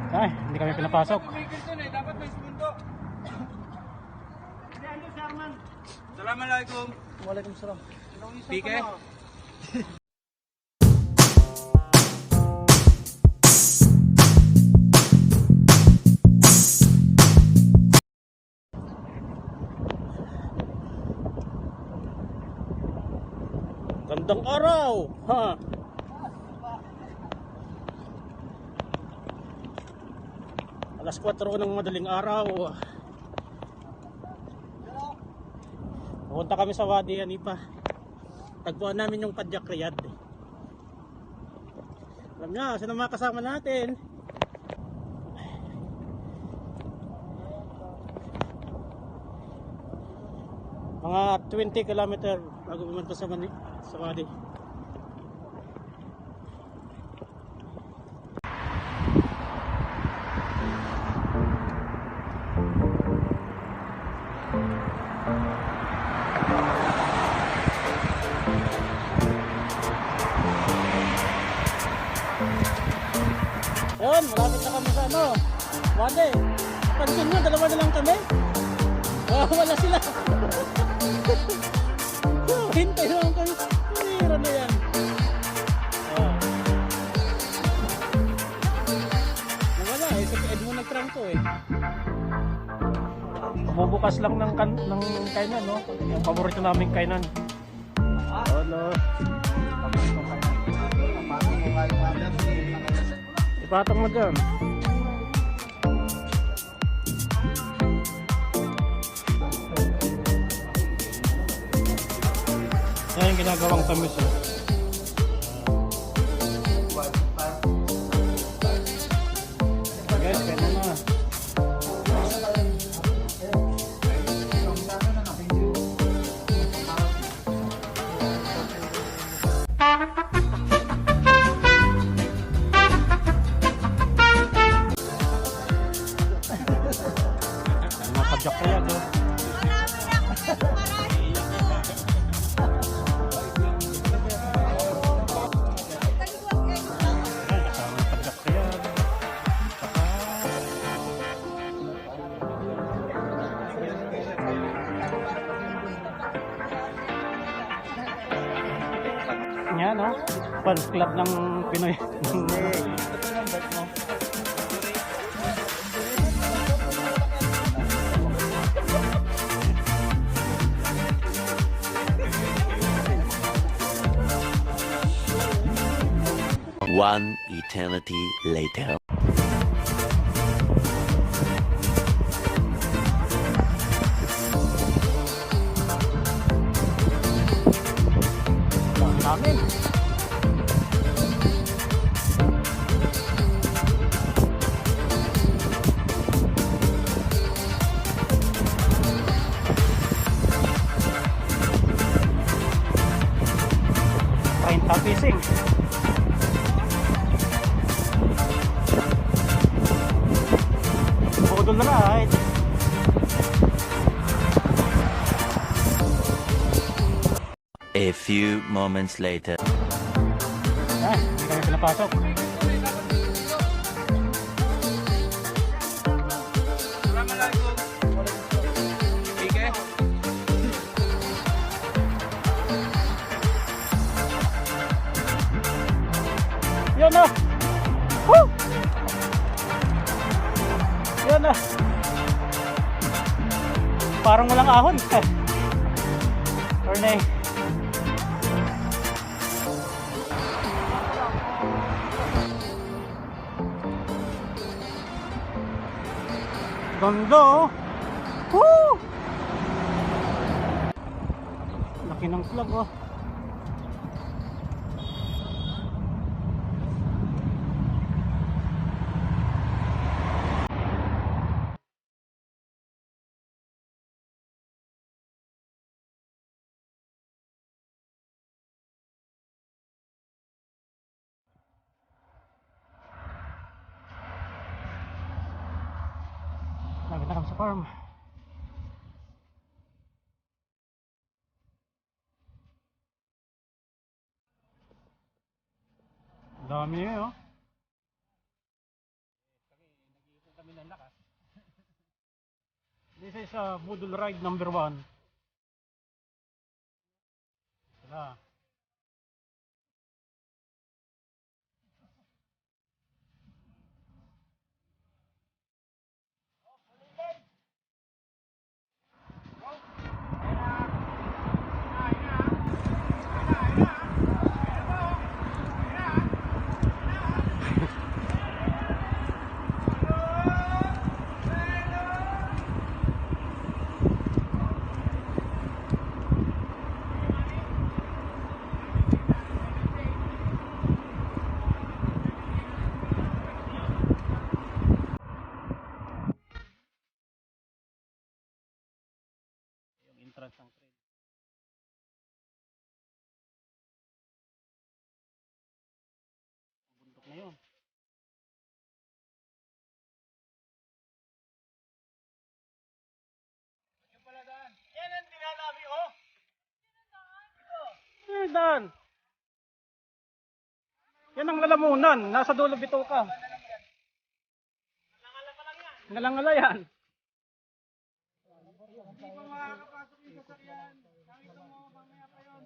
Ay, hindi kami pinapasok. Dapat may segundo. Assalamualaikum. Waalaikumsalam. Pike. Gandang araw, ha? Alas 4 ng madaling araw. Pupunta kami sa Wadi Hanipa. Tagpuan namin yung Padyak Riyadh. Alam niya, sino mga kasama natin? Mga 20 kilometer bago pumunta sa Wadi. Ayun, malapit na kami sa Wadi. Pansin nyo, dalawa na lang kami. Wala sila. Hintay lang kami. Hira na yan. Nawala eh. Sa Edmo nagtrangko eh. Bumubukas lang ng kainan, no? Yung paborito naming kainan. Hello. Ipatong mo dyan. Yan yung ginagawang tamis eh. Guys, kaya na. Mga Padyak kaya to. Yan, no? Fans club ng Pinoy. Ito yung bike mo. One eternity later. Namin. Paint tapicing. Budol na right. A few moments later. Ah, hindi kami pinapasok. Assalamualaikum. Pike. Yun na! Woo! Yun na! Parang walang ahon. Ornay. Ganda oh! Woo! Laki ng flag oh. Lagi na kami sa farm. Dami eh oh. This is Budol ride number 1. Wala. Entrance ng train. Bundok na yun. Yan ang tinalabi ko. Dan. Yan ang lalamunan. Nasa dulo bito ka. Ngalangala yan. Hindi pa makakapasok yung sasakyan. Nakita mo mamaya pa yun.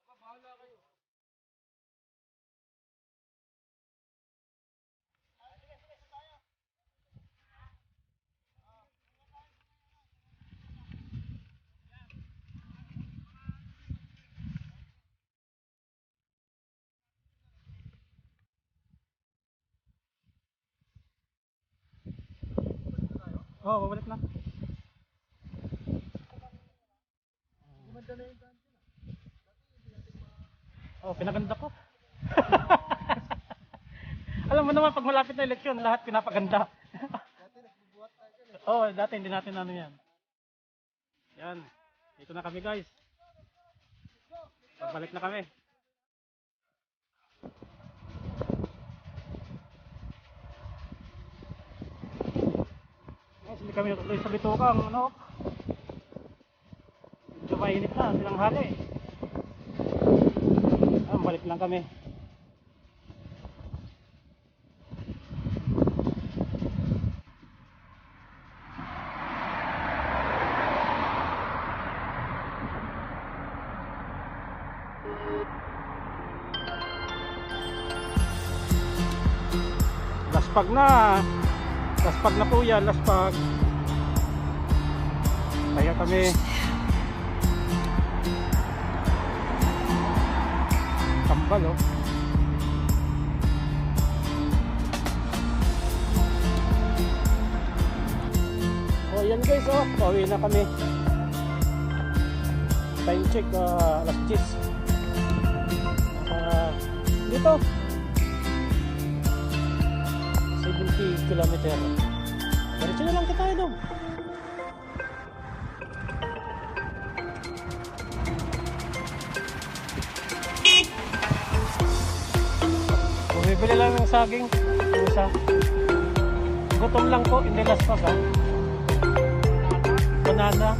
Bahala kayo. Oh, babalik na. Oh, pinaganda ko. Alam mo naman, pag malapit na eleksyon, lahat pinapaganda. Oh, dati hindi natin ano yan. Yan. Dito na kami, guys. Pagbalik na kami. Hindi kami natuloy sa Bitokang, ano? Medyo mainit na, silang hali. Balik lang kami. Laspag na. Laspag na po yan, laspag. Kaya kami tambal, oh. Oh, yan guys, oh. Pauwi na kami. Time check, alas 10. Dito 70 kilometer. Diretso na lang kita doon. Bumibili lang ng saging. Isa. Gutom lang po, hindi laspas ha. Banana.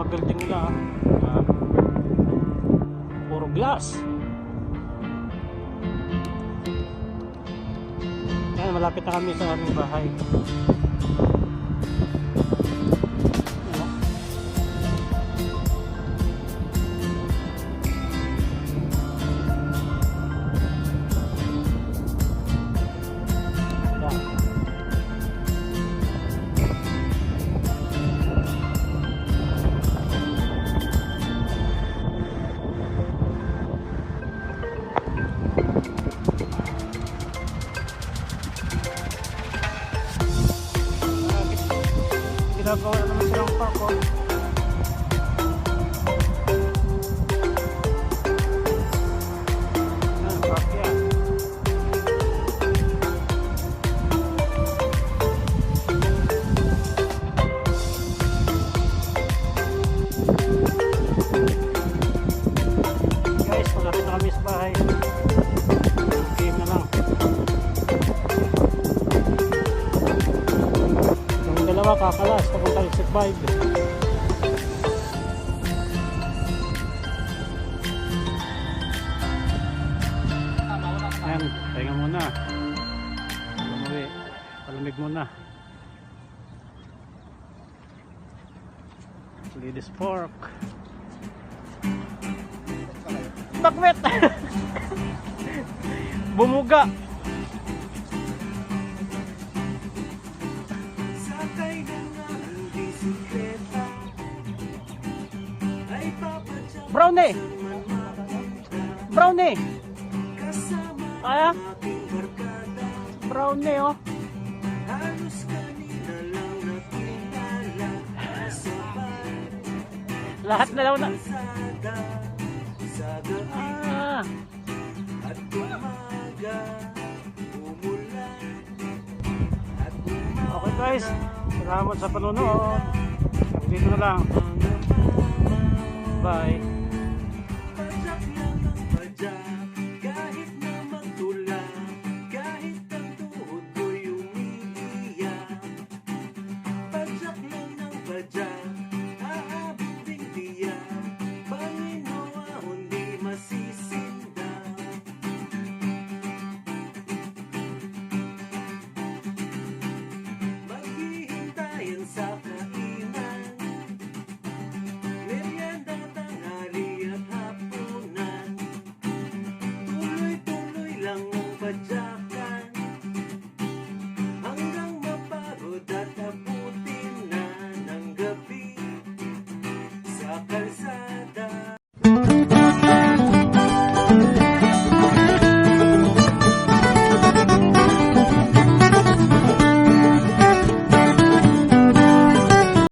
Building nila, puro glass. Yan, malapit na kami sa aming bahay. Ginagawa na naman silang park, oh. Park yan. dalawa kakalas papunta exit 5. Ayan, pahinga muna. Umuwi, palamig muna. Ladies pork. Bakwet! Bumuga! Brownie! Brownie! Kaya? Brownie oh. Lahat na daw na. Ah. Okay guys, salamat sa panonood. Dito na lang. Bye.